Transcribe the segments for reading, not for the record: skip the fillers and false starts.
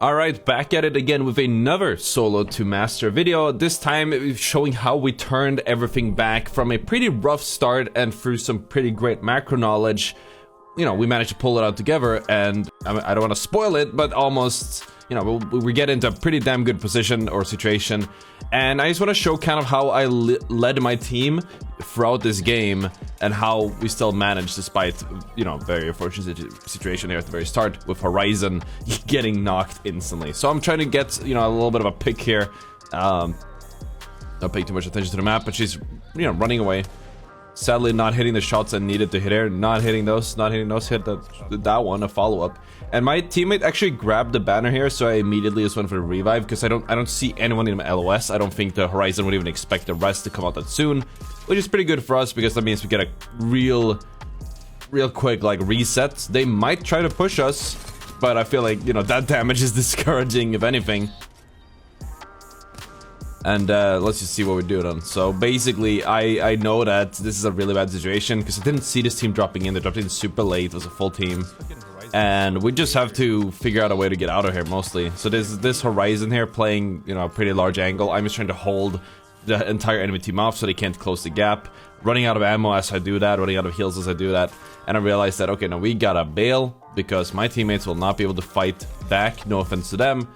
Alright, back at it again with another solo to master video, this time showing how we turned everything back from a pretty rough start, and through some pretty great macro knowledge, you know, we managed to pull it out together. And I don't want to spoil it, but almost, you know, we get into a pretty damn good position or situation. And I just want to show kind of how I led my team throughout this game and how we still managed, despite, you know, very unfortunate situation here at the very start with Horizon getting knocked instantly. So I'm trying to get, you know, a little bit of a pick here. Not paying too much attention to the map, but she's, you know, running away. Sadly, not hitting the shots I needed to hit her. Not hitting those. Hit that one, a follow-up. And my teammate actually grabbed the banner here, so I immediately just went for the revive, because I don't see anyone in LOS. I don't think the Horizon would even expect the rest to come out that soon, which is pretty good for us, because that means we get a real quick, like, reset. They might try to push us, but I feel like, you know, that damage is discouraging, if anything. And let's just see what we do then. So basically, I know that this is a really bad situation, because I didn't see this team dropping in. They dropped in super late. It was a full team. And we just have to figure out a way to get out of here, mostly. So there's this Horizon here playing, you know, a pretty large angle. I'm just trying to hold the entire enemy team off so they can't close the gap. Running out of ammo as I do that, running out of heals as I do that. And I realized that, okay, now we gotta bail, because my teammates will not be able to fight back. No offense to them.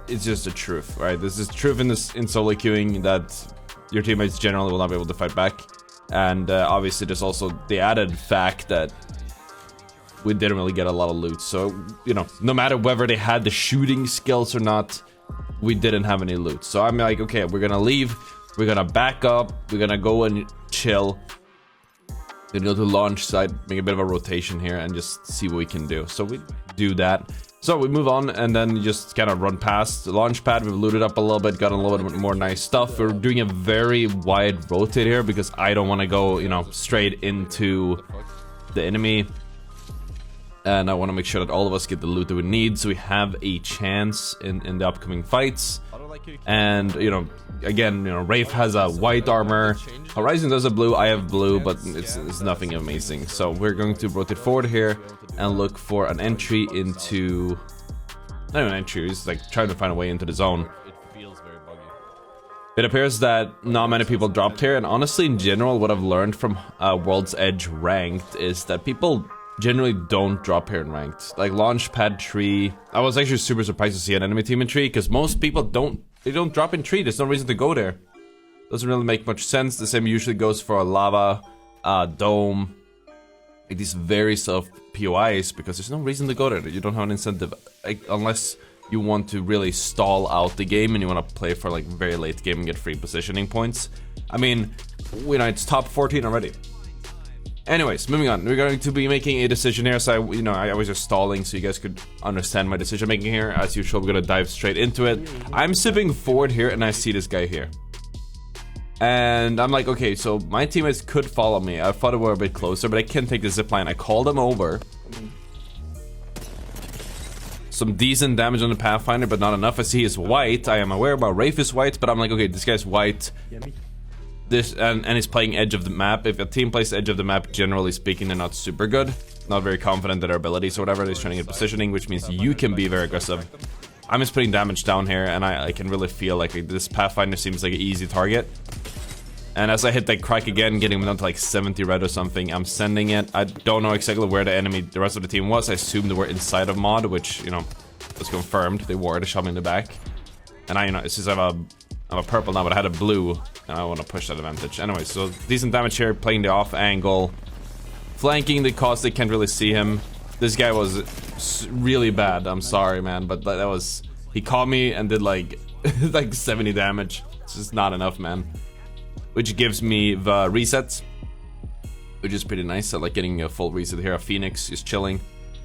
It's just the truth, right? This is truth in solo queuing, that your teammates generally will not be able to fight back. And obviously there's also the added fact that we didn't really get a lot of loot. So, you know, no matter whether they had the shooting skills or not, we didn't have any loot. So I'm like, okay, we're gonna leave, we're gonna back up, we're gonna go and chill, then go to launch site, make a bit of a rotation here and just see what we can do. So we do that. So we move on and then just kind of run past the launch pad. We've looted up a little bit, got a little bit more nice stuff. We're doing a very wide rotate here because I don't want to go, you know, straight into the enemy. And I want to make sure that all of us get the loot that we need, so we have a chance in the upcoming fights. And, you know, again, you know, Wraith has a white armor, Horizon does a blue, I have blue, but it's nothing amazing. So we're going to rotate forward here and look for an entry into... not even an entry, it's like trying to find a way into the zone. It appears that not many people dropped here, and honestly, in general, what I've learned from World's Edge Ranked is that people generally don't drop here in ranked. Like Launchpad Tree, I was actually super surprised to see an enemy team in Tree, because most people don't drop in Tree. There's no reason to go there. Doesn't really make much sense. The same usually goes for a Lava, Dome, like these very soft POIs, because there's no reason to go there. You don't have an incentive, like, unless you want to really stall out the game and you want to play for like very late game and get free positioning points. I mean, you know, it's top 14 already. Anyways, moving on. We're going to be making a decision here, so I was just stalling so you guys could understand my decision making here. As usual, we're gonna dive straight into it. I'm sipping forward here and I see this guy here. And I'm like, okay, so my teammates could follow me. I thought they were a bit closer, but I can't take the zipline. I called them over. Some decent damage on the Pathfinder, but not enough. I see he's white. I am aware about Wraith is white, but I'm like, okay, this guy's white. This and he's playing edge of the map. If a team plays edge of the map, generally speaking, they're not super good. Not very confident in their abilities or whatever. They're trying to get positioning, which means you can be very aggressive. I'm just putting damage down here, and I can really feel like this Pathfinder seems like an easy target. And as I hit that crack again, getting him down to like 70 red or something, I'm sending it. I don't know exactly where the rest of the team was. I assumed they were inside of mod, which, you know, was confirmed. They were. They shot me in the back. And I, you know, since I have a purple now, but I had a blue, and I want to push that advantage. Anyway, so decent damage here, playing the off angle, flanking the cost. They can't really see him. This guy was really bad. I'm sorry, man, but that was... he caught me and did like like 70 damage. It's just not enough, man. Which gives me the resets, which is pretty nice. I like getting a full reset here. A Phoenix is chilling.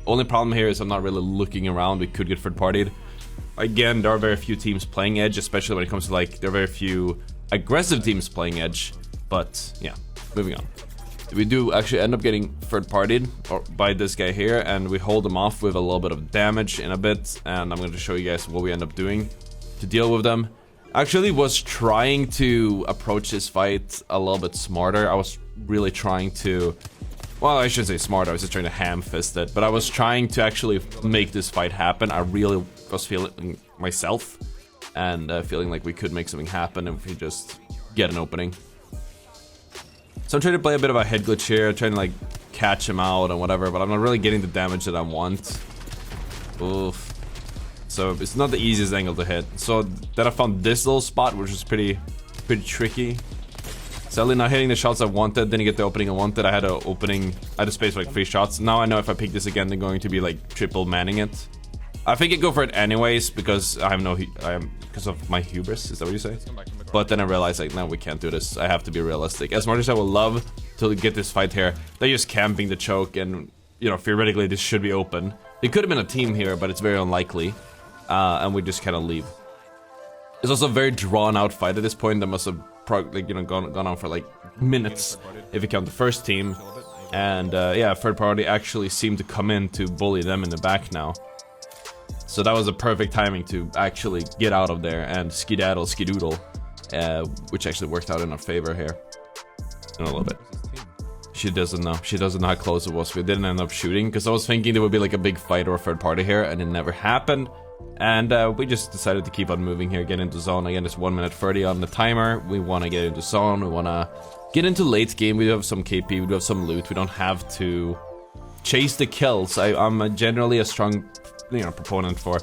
Only problem here is I'm not really looking around. We could get third partied. Again, there are very few teams playing edge, especially when it comes to, like, there are very few aggressive teams playing edge. But yeah, moving on. We do actually end up getting third partied by this guy here, and we hold him off with a little bit of damage in a bit, and I'm going to show you guys what we end up doing to deal with them. Actually was trying to approach this fight a little bit smarter. I was really trying to Well, I shouldn't say smart, I was just trying to ham-fist it, but I was trying to actually make this fight happen. I really was feeling myself, and feeling like we could make something happen if we just get an opening. So I'm trying to play a bit of a head glitch here, trying to like catch him out and whatever, but I'm not really getting the damage that I want. Oof. So it's not the easiest angle to hit. So then I found this little spot, which was pretty tricky. Sadly not hitting the shots I wanted, didn't get the opening I wanted. I had a space for like 3 shots. Now I know if I pick this again, they're going to be like triple manning it. I think I'd go for it anyways because because of my hubris, is that what you say? But then I realized like, no, we can't do this. I have to be realistic. As much as I would love to get this fight here, they're just camping the choke, and you know, theoretically this should be open. It could have been a team here, but it's very unlikely. And we just kind of leave. It's also a very drawn out fight at this point. That must have gone on for like minutes if you count the first team. And yeah, third party actually seemed to come in to bully them in the back now. So that was a perfect timing to actually get out of there and skedoodle, which actually worked out in our favor here. In a little bit. She doesn't know. She doesn't know how close it was. We didn't end up shooting because I was thinking there would be like a big fight or a third party here, and it never happened. And we just decided to keep on moving here, get into zone. Again, it's 1 minute 30 on the timer. We want to get into zone. We want to get into late game. We do have some KP. We do have some loot. We don't have to chase the kills. I'm generally a strong, proponent for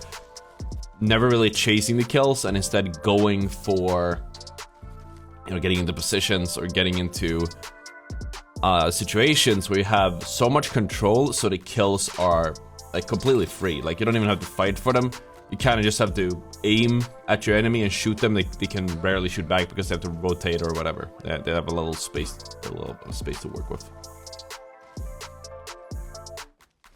never really chasing the kills and instead going for, getting into positions or getting into situations where you have so much control, so the kills are like completely free. Like you don't even have to fight for them. You kind of just have to aim at your enemy and shoot them. They can rarely shoot back because they have to rotate or whatever. They have a little space to work with.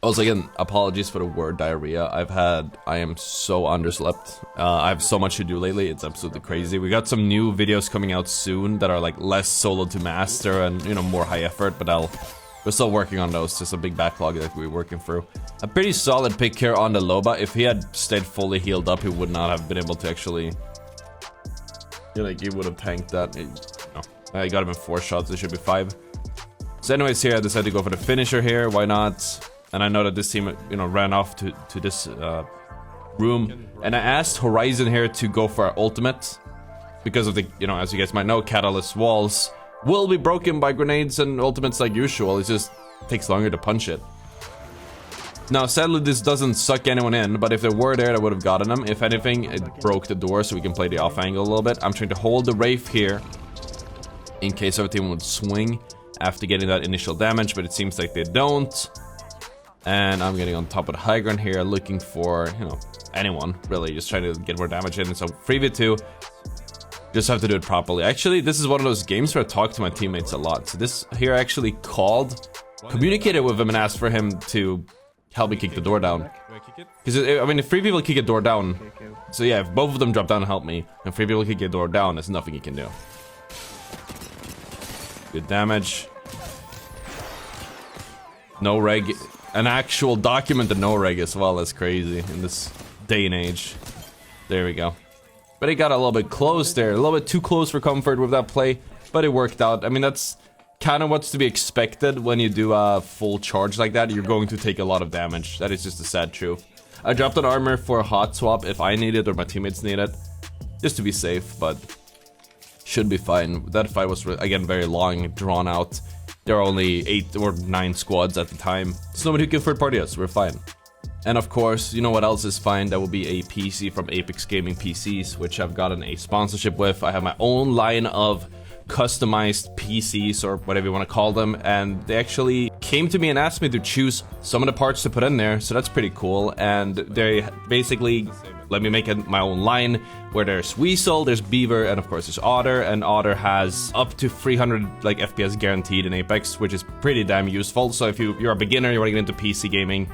Also, again, apologies for the word diarrhea. I am so underslept. I have so much to do lately. It's absolutely crazy. We got some new videos coming out soon that are like less solo to master and more high effort, but we're still working on those. Just a big backlog that we're working through. A pretty solid pick here on the Loba. If he had stayed fully healed up, he would not have been able to actually, he would have tanked that. I got him in 4 shots. It should be 5. So anyways, here I decided to go for the finisher here. Why not? And I know that this team, ran off to this room. And I asked Horizon here to go for our ultimate. Because of the, as you guys might know, Catalyst walls will be broken by grenades and ultimates like usual. It just takes longer to punch it. Now, sadly, this doesn't suck anyone in. But if they were there, I would have gotten them. If anything, it broke the door so we can play the off angle a little bit. I'm trying to hold the Wraith here in case our team would swing after getting that initial damage. But it seems like they don't. And I'm getting on top of the high ground here, looking for, anyone, really, just trying to get more damage in. So 3v2, just have to do it properly. Actually, this is one of those games where I talk to my teammates a lot. So this here I actually communicated with him and asked for him to help me kick the door down. Because, if 3 people kick a door down, so yeah, if both of them drop down and help me, and 3 people kick a door down, there's nothing you can do. Good damage. No reg. An actual documented no reg as well. That's crazy in this day and age. There we go. But it got a little bit close there. A little bit too close for comfort with that play. But it worked out. That's kind of what's to be expected when you do a full charge like that. You're going to take a lot of damage. That is just a sad truth. I dropped an armor for a hot swap if I need it or my teammates need it. Just to be safe, but should be fine. That fight was, again, very long, drawn out. There are only 8 or 9 squads at the time. There's nobody who can third party us, we're fine. And of course, you know what else is fine? That will be a PC from Apex Gaming PCs, which I've gotten a sponsorship with. I have my own line of customized PCs, or whatever you want to call them, and they actually came to me and asked me to choose some of the parts to put in there, so that's pretty cool. And they basically let me make my own line where there's Weasel, there's Beaver, and of course there's Ottr. And Ottr has up to 300 FPS guaranteed in Apex, which is pretty damn useful. So if you're a beginner, you want to get into PC gaming,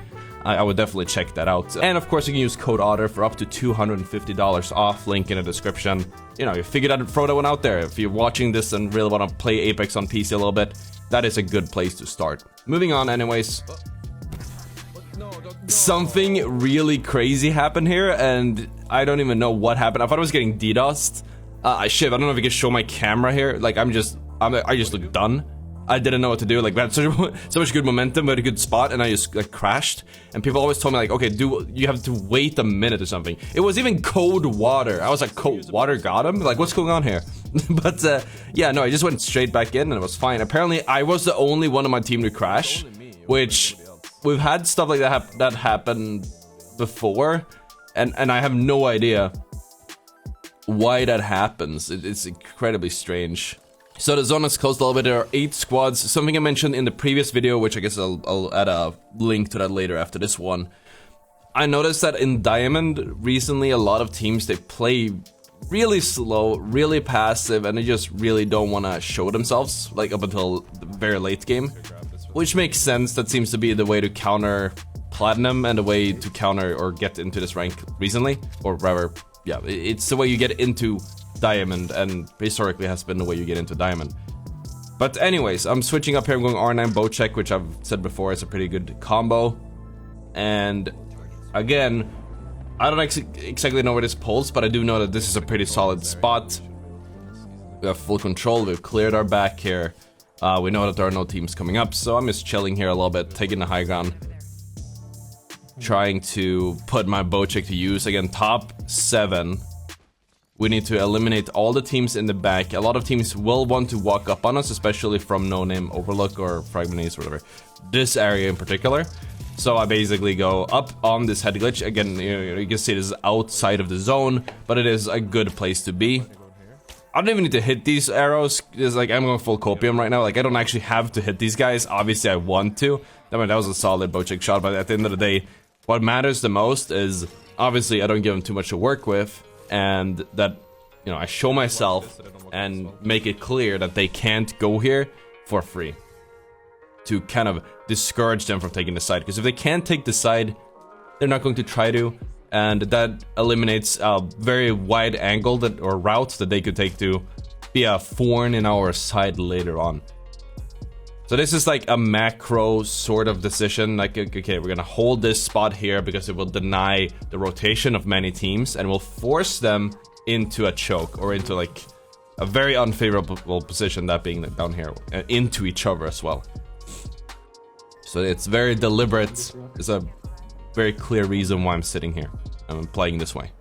I would definitely check that out. And of course you can use code Ottr for up to $250 off, link in the description. You figured I'd throw that one out there. If you're watching this and really want to play Apex on PC a little bit, that is a good place to start. Moving on anyways. Something really crazy happened here, and I don't even know what happened. I thought I was getting DDoSed. Shiv, I don't know if you can show my camera here. I just look done. I didn't know what to do. Like, we had so much good momentum, we had a good spot, and I just like crashed. And people always told me like, okay, you have to wait a minute or something. It was even cold water. I was like, cold water got him? Like, what's going on here? But yeah, no, I just went straight back in and it was fine. Apparently, I was the only one on my team to crash, which we've had stuff like that happen before, and I have no idea why that happens. It's incredibly strange. So the zone is closed a little bit. There are 8 squads. Something I mentioned in the previous video, which I guess I'll add a link to that later after this one. I noticed that in Diamond recently, a lot of teams, they play really slow, really passive, and they just really don't want to show themselves, like up until the very late game. Which makes sense. That seems to be the way to counter Platinum and the way to counter or get into this rank recently. Or rather, yeah, it's the way you get into Diamond, and historically has been the way you get into Diamond. But anyways, I'm switching up here. I'm going R9 bow check, which I've said before is a pretty good combo. And again, I don't exactly know where this pulls, but I do know that this is a pretty solid spot. We have full control. We've cleared our back here. We know that there are no teams coming up, so I'm just chilling here a little bit, taking the high ground, trying to put my bow check to use. Again, top 7. We need to eliminate all the teams in the back. A lot of teams will want to walk up on us, especially from No Name Overlook or Fragment or whatever. This area in particular. So I basically go up on this head glitch. Again, you can see this is outside of the zone, but it is a good place to be. I don't even need to hit these arrows. It's like I'm going full copium right now. Like, I don't actually have to hit these guys. Obviously, I want to. I mean, that was a solid bow check shot, but at the end of the day, what matters the most is, obviously, I don't give them too much to work with, and that, you know, I show myself and make it clear that they can't go here for free, to kind of discourage them from taking the side. Because if they can't take the side, they're not going to try to, and that eliminates a very wide angle that, or route that they could take to be a thorn in our side later on. So this is like a macro sort of decision, like, okay, we're gonna hold this spot here because it will deny the rotation of many teams and will force them into a choke or into like a very unfavorable position, that being like down here, into each other as well. So it's very deliberate. There's a very clear reason why I'm sitting here. I'm playing this way.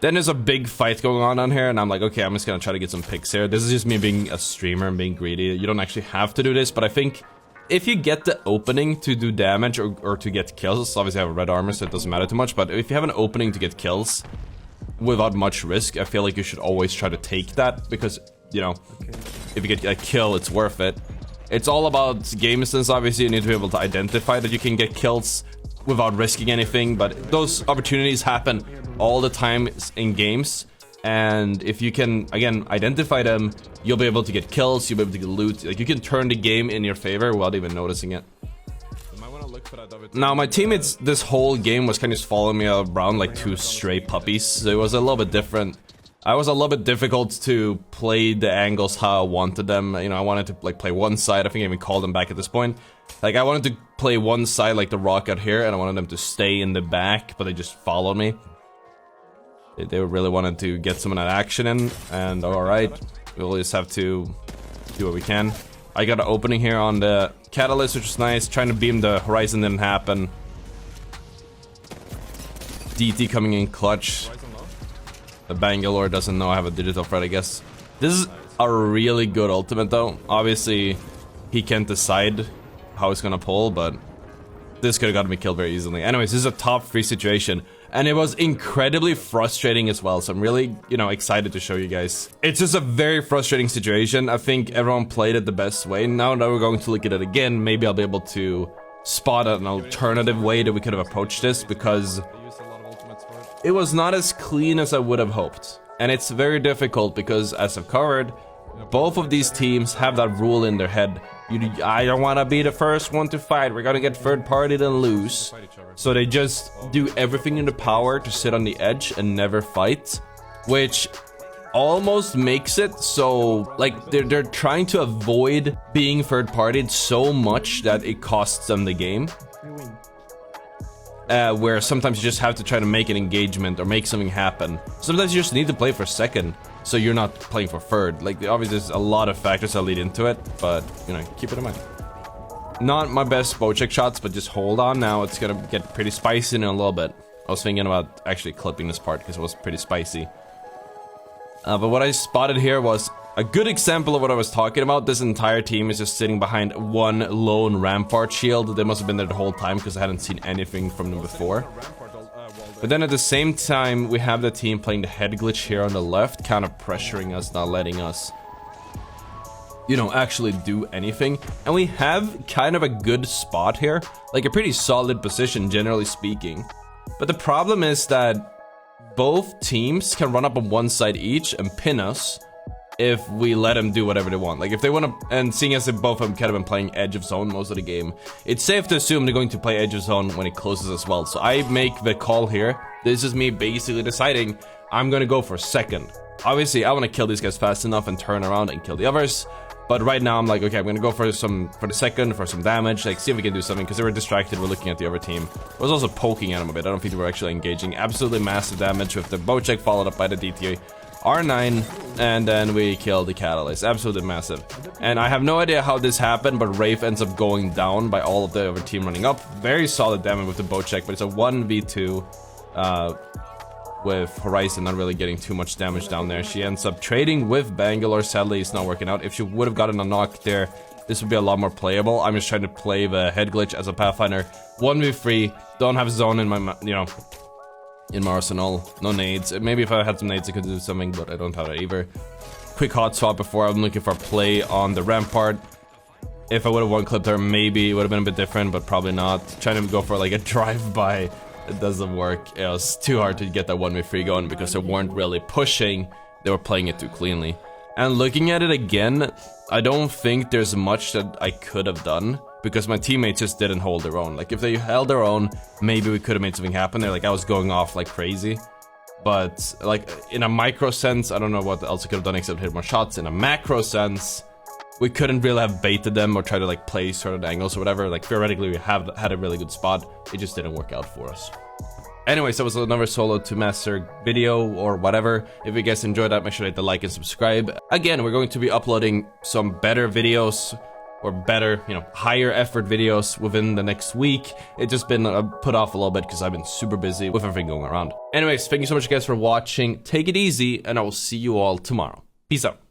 Then there's a big fight going on here, and I'm like, okay, I'm just gonna try to get some picks here. This is just me being a streamer and being greedy. You don't actually have to do this, but I think if you get the opening to do damage or to get kills, obviously I have a red armor, so it doesn't matter too much, but if you have an opening to get kills without much risk, I feel like you should always try to take that, because, you know, if you get a kill, it's worth it. It's all about game sense, obviously. You need to be able to identify that you can get kills without risking anything, but those opportunities happen all the time in games, and if you can, again, identify them, you'll be able to get kills, you'll be able to get loot. Like, you can turn the game in your favor without even noticing it. Now, my teammates this whole game was kind of just following me around like 2 stray puppies, so it was a little bit different. I was a little bit difficult to play the angles how I wanted them. You know, I wanted to like play one side. I think I even called them back at this point. Like, I wanted to play one side like the rock out here, and I wanted them to stay in the back, but they just followed me. They really wanted to get some of that action in, and alright, we'll just have to do what we can. I got an opening here on the Catalyst, which is nice. Trying to beam the Horizon didn't happen. DT coming in clutch. The Bangalore doesn't know I have a digital threat, I guess. This is a really good ultimate though. Obviously, he can't decide how it's gonna pull, but this could have gotten me killed very easily. Anyways, this is a top 3 situation, and it was incredibly frustrating as well, so I'm really, you know, excited to show you guys. It's just a very frustrating situation. I think everyone played it the best way. Now that we're going to look at it again, maybe I'll be able to spot an alternative way that we could have approached this, because it was not as clean as I would have hoped. And it's very difficult because, as I've covered, both of these teams have that rule in their head. I don't want to be the first one to fight. We're gonna get third party and lose. So they just do everything in their power to sit on the edge and never fight, which almost makes it so like they're trying to avoid being third partied so much that it costs them the game. where sometimes you just have to try to make an engagement or make something happen. Sometimes you just need to play for second, so you're not playing for third. Like, obviously there's a lot of factors that lead into it, but, you know, keep it in mind. Not my best bow check shots, but just hold on now. It's gonna get pretty spicy in a little bit. I was thinking about actually clipping this part because it was pretty spicy. But what I spotted here was a good example of what I was talking about. This entire team is just sitting behind one lone rampart shield. They must have been there the whole time because I hadn't seen anything from them before. But then at the same time, we have the team playing the head glitch here on the left, kind of pressuring us, not letting us, you know, actually do anything. And we have kind of a good spot here, like a pretty solid position, generally speaking. But the problem is that both teams can run up on one side each and pin us if we let them do whatever they want. Like, if they want to, and seeing as if both of them kind of been playing edge of zone most of the game, it's safe to assume they're going to play edge of zone when it closes as well. So I make the call here. This is me basically deciding I'm going to go for second. Obviously, I want to kill these guys fast enough and turn around and kill the others. But right now, I'm like, okay, I'm gonna go for the second, for some damage, like, see if we can do something, because they were distracted, we're looking at the other team. I was also poking at them a bit, I don't think they were actually engaging. Absolutely massive damage with the bow check, followed up by the DTA R9, and then we kill the Catalyst. Absolutely massive. And I have no idea how this happened, but Wraith ends up going down by all of the other team running up. Very solid damage with the bow check, but it's a 1v2, with Horizon not really getting too much damage down there. She ends up trading with Bangalore. Sadly, it's not working out. If she would have gotten a knock there, this would be a lot more playable. I'm just trying to play the head glitch as a Pathfinder. 1v3, don't have zone in my, you know, in my arsenal. No nades. Maybe if I had some nades, I could do something, but I don't have it either. Quick hot swap before. I'm looking for a play on the rampart. If I would have one-clipped her, maybe it would have been a bit different, but probably not. Trying to go for like a drive-by. It doesn't work. It was too hard to get that 1v3 going because they weren't really pushing. They were playing it too cleanly. And looking at it again, I don't think there's much that I could have done because my teammates just didn't hold their own. Like, if they held their own, maybe we could have made something happen there. Like, I was going off like crazy. But, like, in a micro sense, I don't know what else I could have done except hit more shots. In a macro sense, we couldn't really have baited them or try to like play certain angles or whatever. Like, theoretically, we had a really good spot. It just didn't work out for us. Anyways, that was another solo to master video or whatever. If you guys enjoyed that, make sure to hit the like and subscribe. Again, we're going to be uploading some better videos or better, you know, higher effort videos within the next week. It's just been put off a little bit because I've been super busy with everything going around. Anyways, thank you so much guys for watching. Take it easy, and I will see you all tomorrow. Peace out.